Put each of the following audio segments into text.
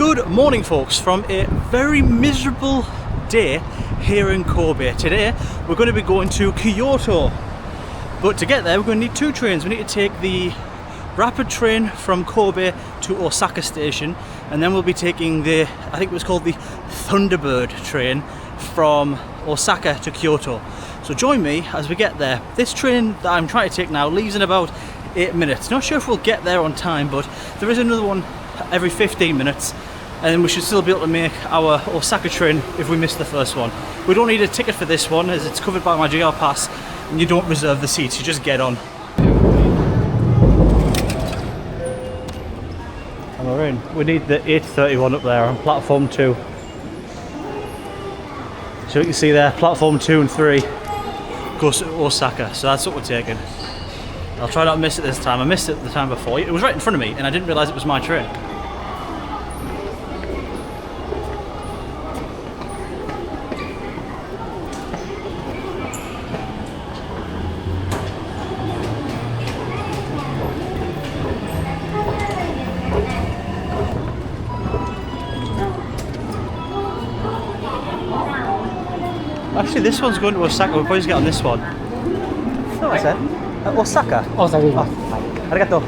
Good morning folks, from a very miserable day here in Kobe. Today we're going to be going to Kyoto, but to get there we're going to need two trains. We need to take the rapid train from Kobe to Osaka Station, and then we'll be taking the, I think it was called the Thunderbird train from Osaka to Kyoto. So join me as we get there. This train that I'm trying to take now leaves in about 8 minutes. Not sure if we'll get there on time, but there is another one every 15 minutes, and we should still be able to make our Osaka train if we miss the first one. We don't need a ticket for this one as it's covered by my GR pass, and you don't reserve the seats, you just get on. And we're in. We need the 8:31 up there on platform 2. So you can see there, platform 2 and 3 goes to Osaka, so that's what we're taking. I'll try not to miss it this time. I missed it the time before. It was right in front of me and I didn't realise it was my train. Actually, this one's going to Osaka. We'll probably just get on this one. No, I said. Osaka. Osaka. Oh, arigato.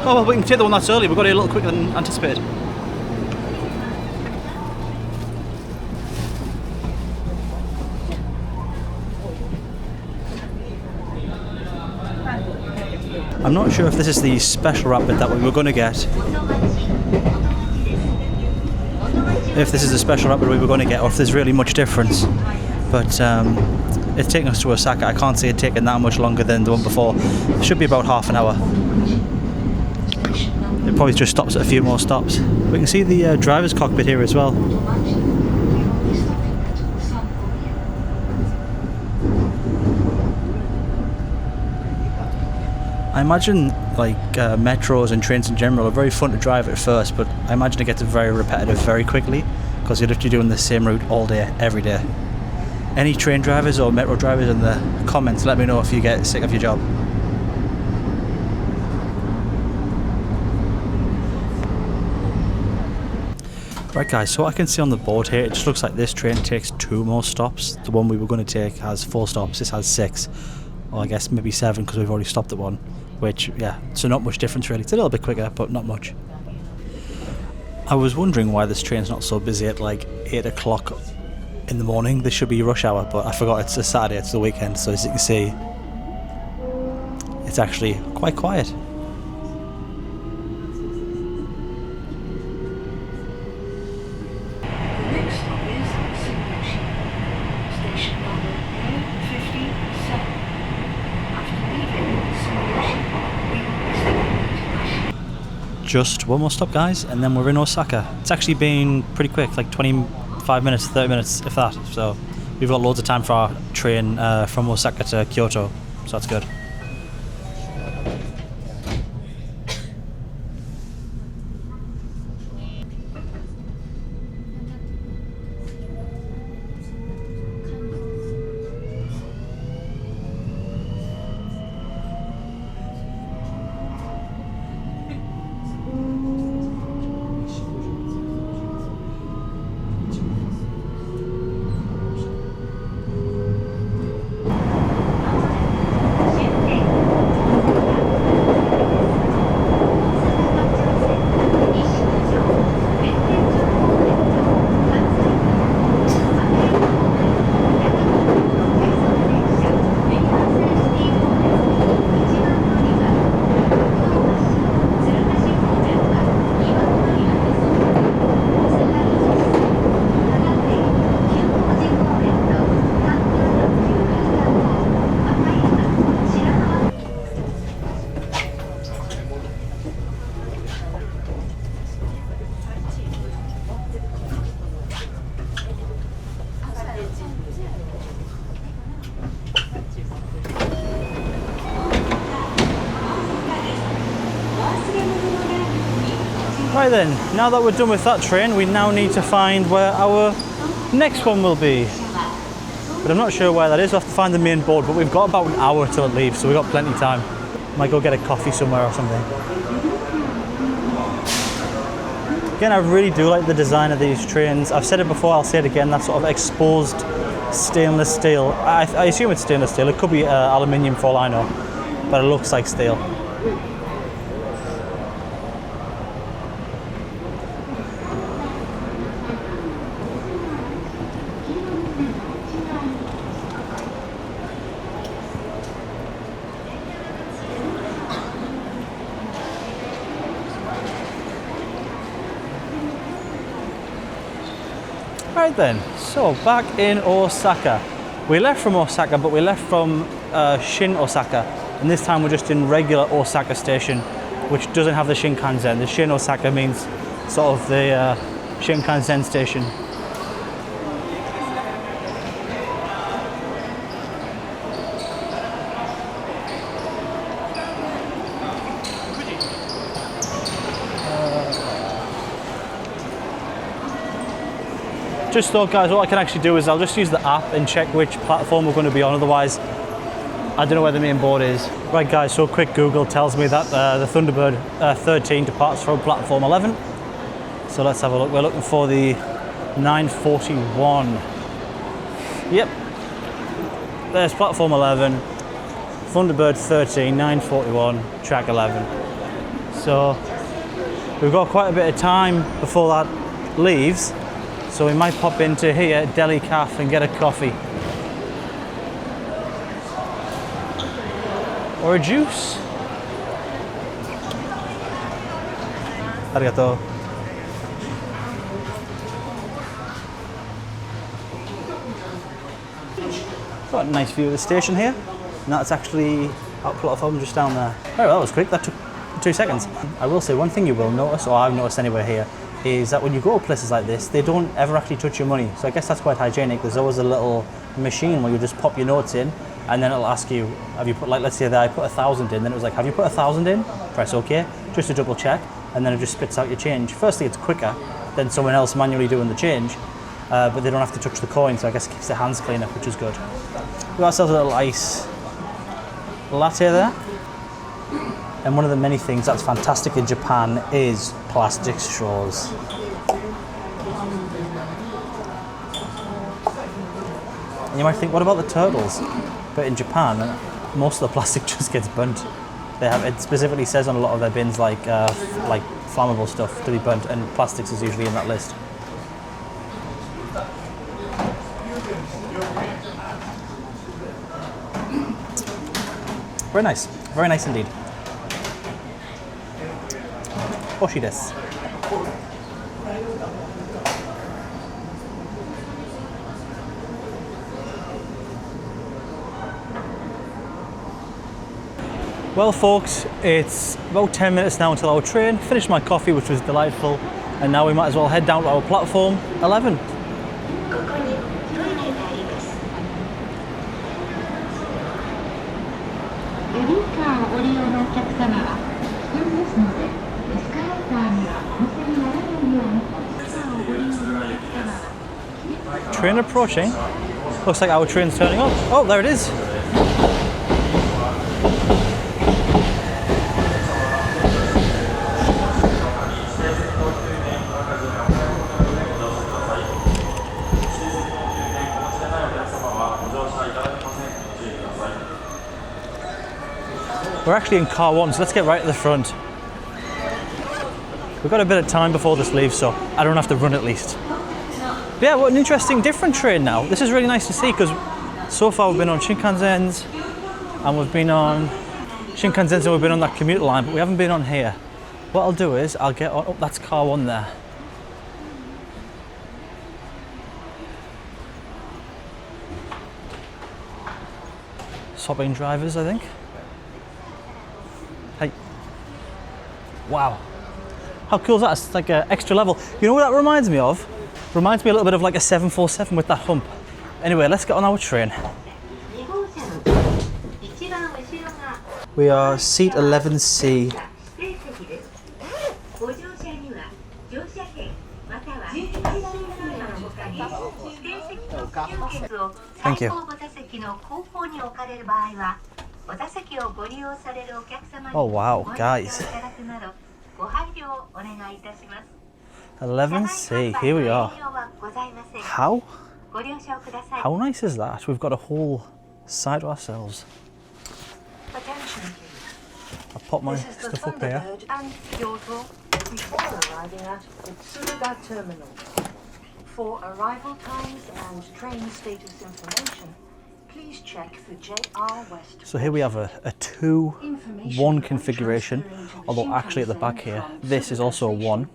Oh, well, we can take the one that's early. We got here a little quicker than anticipated. I'm not sure if this is the special rapid that we were going to get. If this is the special rapid we were going to get, or if there's really much difference. But it's taking us to Osaka. I can't see it taking that much longer than the one before. It should be about half an hour. It probably just stops at a few more stops. We can see the driver's cockpit here as well. I imagine like metros and trains in general are very fun to drive at first, but I imagine it gets very repetitive very quickly because you're literally doing the same route all day, every day. Any train drivers or metro drivers in the comments, let me know if you get sick of your job. Right guys, so what I can see on the board here, it just looks like this train takes 2 more stops. The one we were going to take has 4 stops, this has 6. Or I guess maybe 7 because we've already stopped at one. Which, yeah, so not much difference really. It's a little bit quicker, but not much. I was wondering why this train's not so busy at like 8 o'clock in the morning. This should be rush hour, but I forgot it's a Saturday, it's the weekend, so as you can see, it's actually quite quiet. Just one more stop guys, and then we're in Osaka. It's actually been pretty quick, like 25 minutes, 30 minutes, if that. So we've got loads of time for our train from Osaka to Kyoto, so that's good. Right then, now that we're done with that train, we now need to find where our next one will be. But I'm not sure where that is. We'll have to find the main board, but we've got about an hour till it leaves, so we've got plenty of time. Might go get a coffee somewhere or something. Again, I really do like the design of these trains. I've said it before, I'll say it again, that sort of exposed stainless steel. I assume it's stainless steel. It could be aluminium for all I know, but it looks like steel. Right then, so back in Osaka. We left from Osaka, but we left from Shin Osaka, and this time we're just in regular Osaka Station, which doesn't have the Shinkansen. The Shin Osaka means sort of the Shinkansen station. Just thought, guys, what I can actually do is I'll just use the app and check which platform we're going to be on, otherwise I don't know where the main board is. Right guys, so quick Google tells me that the Thunderbird 13 departs from platform 11. So let's have a look. We're looking for the 941. Yep, there's platform 11, Thunderbird 13, 941, track 11. So we've got quite a bit of time before that leaves. So we might pop into here, Deli Cafe, and get a coffee. Or a juice. Arigato. Got a nice view of the station here. And that's actually our platform just down there. Oh, that was quick, that took 2 seconds. I will say one thing you will notice, or I've noticed anywhere here, is that when you go to places like this, they don't ever actually touch your money. So I guess that's quite hygienic. There's always a little machine where you just pop your notes in, and then it'll ask you, have you put, like, let's say that I put 1,000 in, then it was like, have you put 1,000 in? Press OK, just to double check, and then it just spits out your change. Firstly, it's quicker than someone else manually doing the change, but they don't have to touch the coin, so I guess it keeps their hands cleaner, which is good. We got ourselves a little ice latte there. And one of the many things that's fantastic in Japan is plastic straws. And you might think, what about the turtles? But in Japan, most of the plastic just gets burnt. They have, it specifically says on a lot of their bins like flammable stuff to be burnt, and plastics is usually in that list. Very nice indeed. Oshi desu. Well folks, it's about 10 minutes now until our train. Finished my coffee, which was delightful, and now we might as well head down to our platform 11. Train approaching. Looks like our train's turning up. Oh, there it is. We're actually in car 1, so let's get right at the front. We've got a bit of time before this leaves, so I don't have to run at least. But yeah, what an interesting, different train now. This is really nice to see, because so far we've been on Shinkansens, and we've been on Shinkansens, and we've been on that commuter line, but we haven't been on here. What I'll do is, I'll get on, oh, that's car 1 there. Swapping drivers, I think. Hey. Wow. How cool is that? It's like an extra level. You know what that reminds me of? Reminds me a little bit of like a 747 with that hump. Anyway, let's get on our train. We are seat 11C. Thank you. Oh wow, guys. 11C, here we are. How nice is that? We've got a whole side to ourselves. Attention please. I'll pop my This is the stuff up here. Thunderbird and Kyoto before arriving at Otsuruga Terminal. For arrival times and train status information, please check the JR West. So here we have a 2-1 configuration, although actually at the back here, this is also a 1.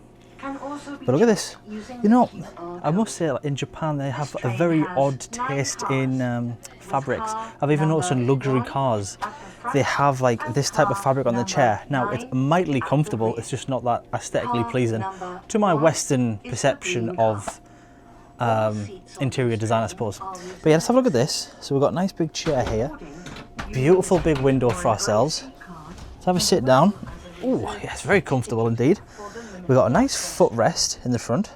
But look at this. You know, I must say, in Japan they have a very odd taste in fabrics. I've even noticed in luxury cars, they have like this type of fabric on the chair. Now, it's mightily comfortable, it's just not that aesthetically pleasing to my Western perception of interior design, I suppose. But yeah, let's have a look at this. So we've got a nice big chair here, beautiful big window for ourselves. Let's have a sit down. Oh, yeah, it's very comfortable indeed. We've got a nice footrest in the front,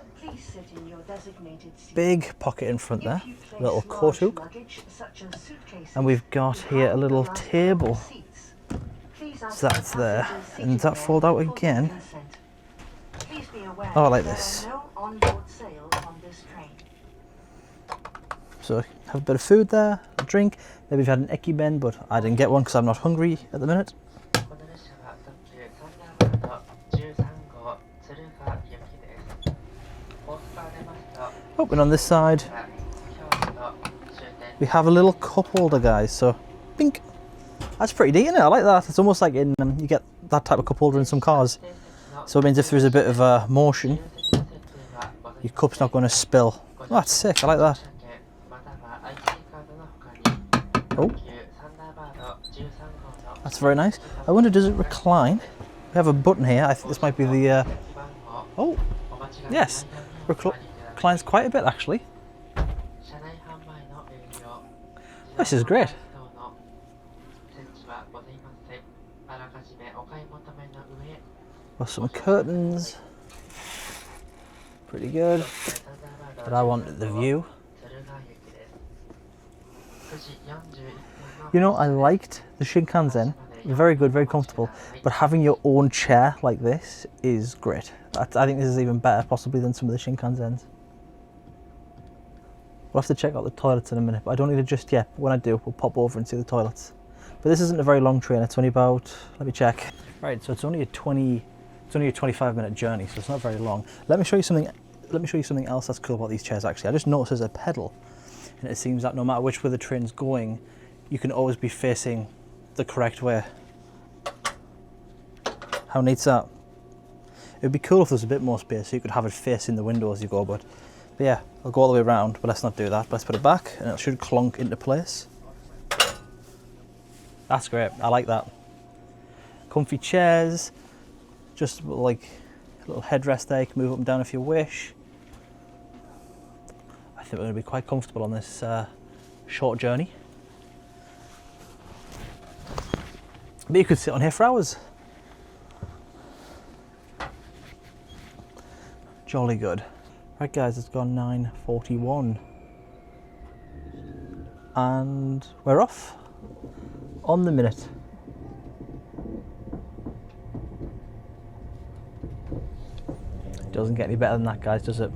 big pocket in front there, a little coat hook, and we've got here a little table. So that's there, and does that fold out again? Oh, I like this. So have a bit of food there, a drink. Maybe we've had an ekiben, but I didn't get one because I'm not hungry at the minute. Oh, and on this side, we have a little cup holder, guys. So, bink. That's pretty neat, isn't it? I like that. It's almost like in you get that type of cup holder in some cars. So it means if there's a bit of motion, your cup's not going to spill. Oh, that's sick. I like that. Oh, that's very nice. I wonder, does it recline? We have a button here. I think this might be the. Oh, yes, reclines quite a bit actually. This is great. Got some curtains. Pretty good. But I wanted the view. You know, I liked the Shinkansen. Very good, very comfortable. But having your own chair like this is great. I think this is even better possibly than some of the Shinkansens. We'll have to check out the toilets in a minute, but I don't need it just yet. When I do, we'll pop over and see the toilets. But this isn't a very long train. It's only about, let me check. Right, so it's only a 25-minute journey, so it's not very long. Let me show you something. Let me show you something else that's cool about these chairs. Actually, I just noticed there's a pedal, and it seems that no matter which way the train's going, you can always be facing the correct way. How neat's that? It'd be cool if there's a bit more space, so you could have it facing the window as you go. But yeah, I'll go all the way around. But let's not do that. Let's put it back, and it should clunk into place. That's great. I like that. Comfy chairs, just like a little headrest there. You can move up and down if you wish. I think we're going to be quite comfortable on this short journey. But you could sit on here for hours. Jolly good. Right guys, it's gone 9:41. And we're off. On the minute. Doesn't get any better than that, guys, does it?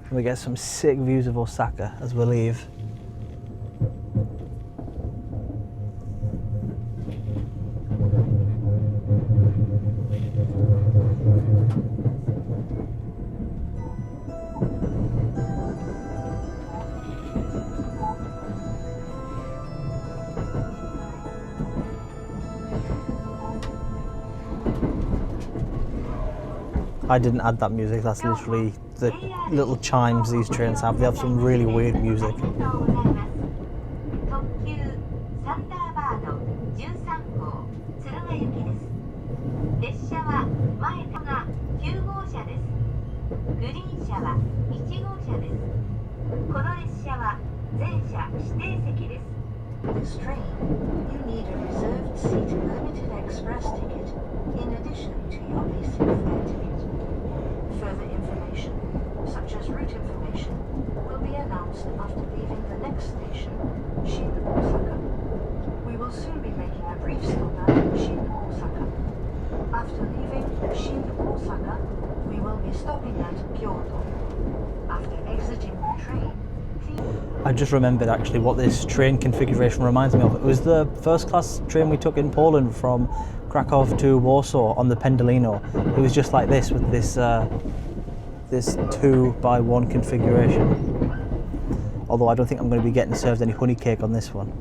We get some sick views of Osaka as we leave. I didn't add that music, that's literally the little chimes these trains have. They have some really weird music. This train, you need a reserved seat limited express ticket in addition to your basic fare ticket. Further information, such as route information, will be announced after leaving the next station, Shin Osaka. We will soon be making a brief stop at Shin Osaka. After leaving Shin Osaka, stopping at Kyoto. After exiting the train, I just remembered actually what this train configuration reminds me of. It was the first class train we took in Poland from Krakow to Warsaw on the Pendolino. It was just like this with this this 2x1 configuration. Although I don't think I'm going to be getting served any honey cake on this one.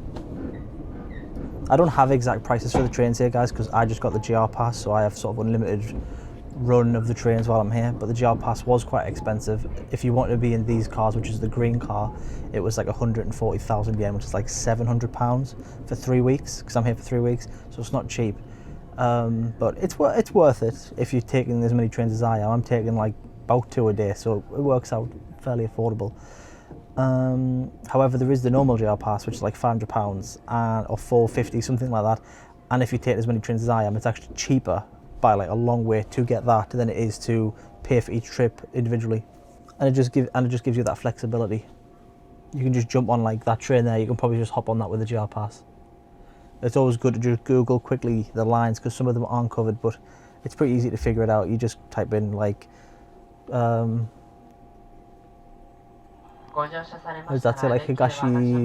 I don't have exact prices for the trains here, guys, because I just got the GR pass, so I have sort of unlimited run of the trains while I'm here. But the GR pass was quite expensive. If you want to be in these cars, which is the green car, it was like 140,000 yen, which is like £700 for 3 weeks, because I'm here for 3 weeks, so it's not cheap. But it's worth it if you're taking as many trains as I am. I'm taking like about 2 a day, so it works out fairly affordable. However, there is the normal GR pass, which is like £500 or £450, something like that. And if you take as many trains as I am, it's actually cheaper by like a long way to get that than it is to pay for each trip individually. And it just gives you that flexibility. You can just jump on like that train there. You can probably just hop on that with a GR pass. It's always good to just Google quickly the lines, because some of them aren't covered, but it's pretty easy to figure it out. You just type in like what does that say, like Higashi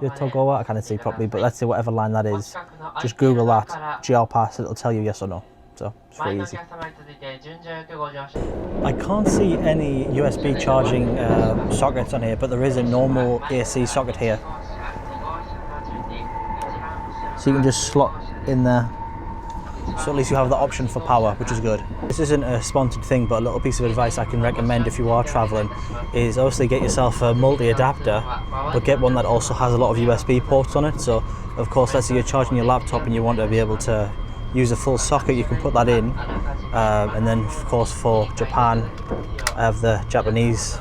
Yotogawa? I can't say properly, but let's say whatever line that is. Just Google that, GR pass, it'll tell you yes or no. So it's very easy. I can't see any USB charging sockets on here, but there is a normal AC socket here. So you can just slot in there. So at least you have the option for power, which is good. This isn't a sponsored thing, but a little piece of advice I can recommend if you are traveling is obviously get yourself a multi-adapter, but get one that also has a lot of USB ports on it. So of course, let's say you're charging your laptop and you want to be able to use a full socket, you can put that in. And then of course for Japan, I have the Japanese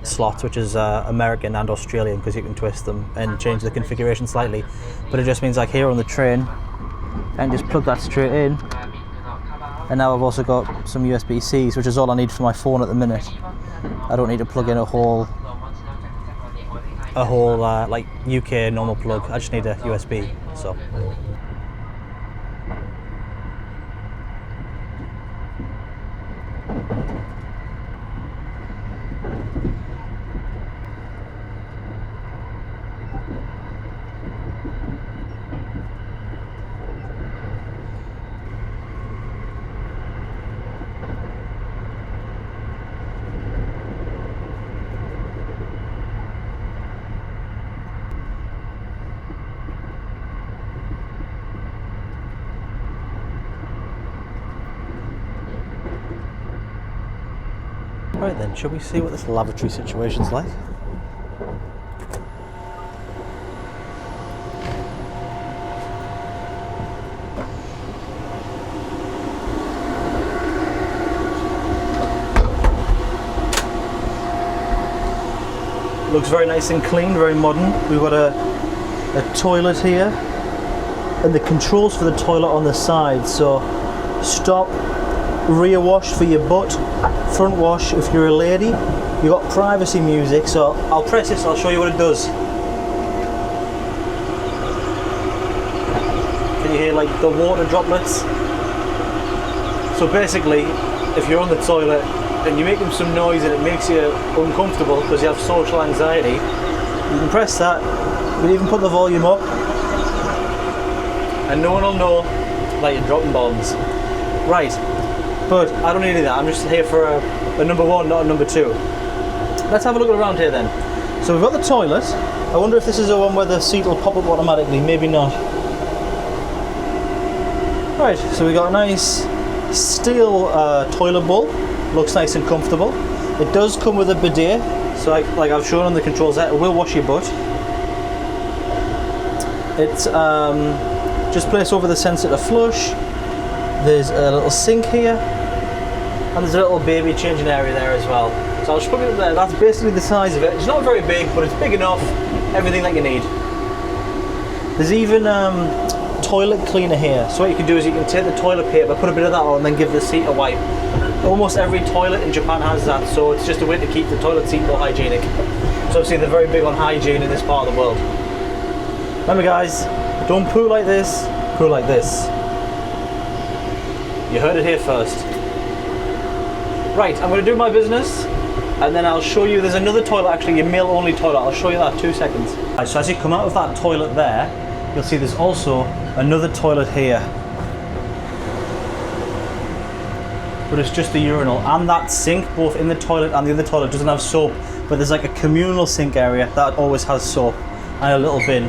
slots, which is American and Australian, because you can twist them and change the configuration slightly. But it just means like here on the train, and just plug that straight in, and now I've also got some USB-Cs, which is all I need for my phone at the minute. I don't need to plug in a whole like UK normal plug. I just need a USB. So right then, shall we see what this lavatory situation's like? Looks very nice and clean, very modern. We've got a toilet here, and the controls for the toilet on the side. So stop, rear wash for your butt, front wash if you're a lady. You've got privacy music, so I'll press this, I'll show you what it does. Can you hear like the water droplets? So basically, if you're on the toilet and you're making some noise and it makes you uncomfortable because you have social anxiety, you can press that. You can even put the volume up and no one will know that you're dropping bombs. Right, but I don't need any of that. I'm just here for a number one, not a number two. Let's have a look around here then. So we've got the toilet. I wonder if this is the one where the seat will pop up automatically. Maybe not. Right, so we got a nice steel toilet bowl. Looks nice and comfortable. It does come with a bidet, so like I've shown on the controls there, it will wash your butt. It's just placed over the sensor to flush. There's a little sink here, and there's a little baby changing area there as well. So I'll just put it there. That's basically the size of it. It's not very big, but it's big enough. Everything that you need. There's even toilet cleaner here. So what you can do is you can take the toilet paper, put a bit of that on, and then give the seat a wipe. Almost every toilet in Japan has that, so it's just a way to keep the toilet seat more hygienic. So obviously they're very big on hygiene in this part of the world. Remember guys, don't poo like this, poo like this. You heard it here first. Right, I'm going to do my business and then I'll show you. There's another toilet, actually, a male-only toilet. I'll show you that 2 seconds. Right, so as you come out of that toilet there, you'll see there's also another toilet here. But it's just the urinal and that sink, both in the toilet and the other toilet, doesn't have soap, but there's like a communal sink area that always has soap and a little bin.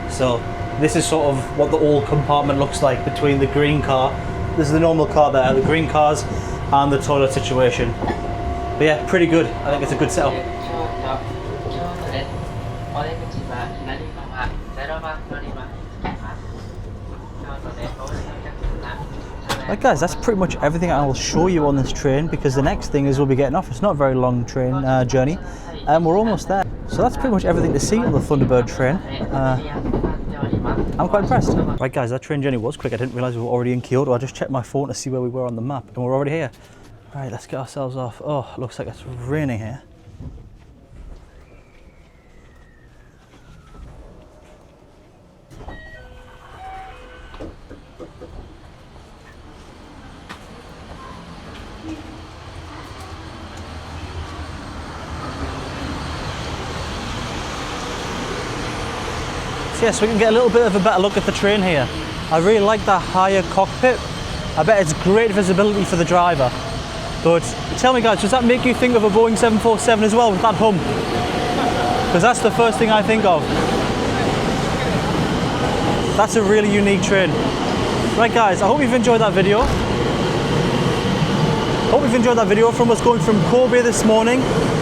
So this is sort of what the old compartment looks like between the green car. This is the normal car there, the green cars, and the toilet situation. But yeah, pretty good. I think it's a good setup. Right guys, that's pretty much everything I will show you on this train, because the next thing is we'll be getting off. It's not a very long train journey, and we're almost there. So that's pretty much everything to see on the Thunderbird train. I'm quite impressed. Right guys, that train journey was quick. I didn't realise we were already in Kyoto. I just checked my phone to see where we were on the map, and we're already here. Right, let's get ourselves off. Oh, looks like it's raining here. Yes, we can get a little bit of a better look at the train here. I really like that higher cockpit. I bet it's great visibility for the driver. But tell me guys, does that make you think of a Boeing 747 as well with that hum? Because that's the first thing I think of. That's a really unique train. Right guys, I hope you've enjoyed that video. Hope you've enjoyed that video from us going from Kobe this morning,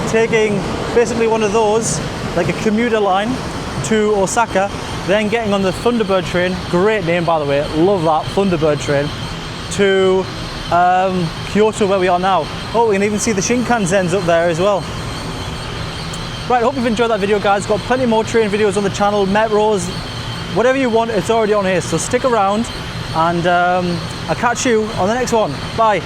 taking basically one of those, like a commuter line, to Osaka, then getting on the Thunderbird train, great name by the way, love that, Thunderbird train, to Kyoto where we are now. Oh, we can even see the Shinkansens up there as well. Right, hope you've enjoyed that video guys. Got plenty more train videos on the channel, metros, whatever you want, it's already on here, so stick around, and I'll catch you on the next one. Bye.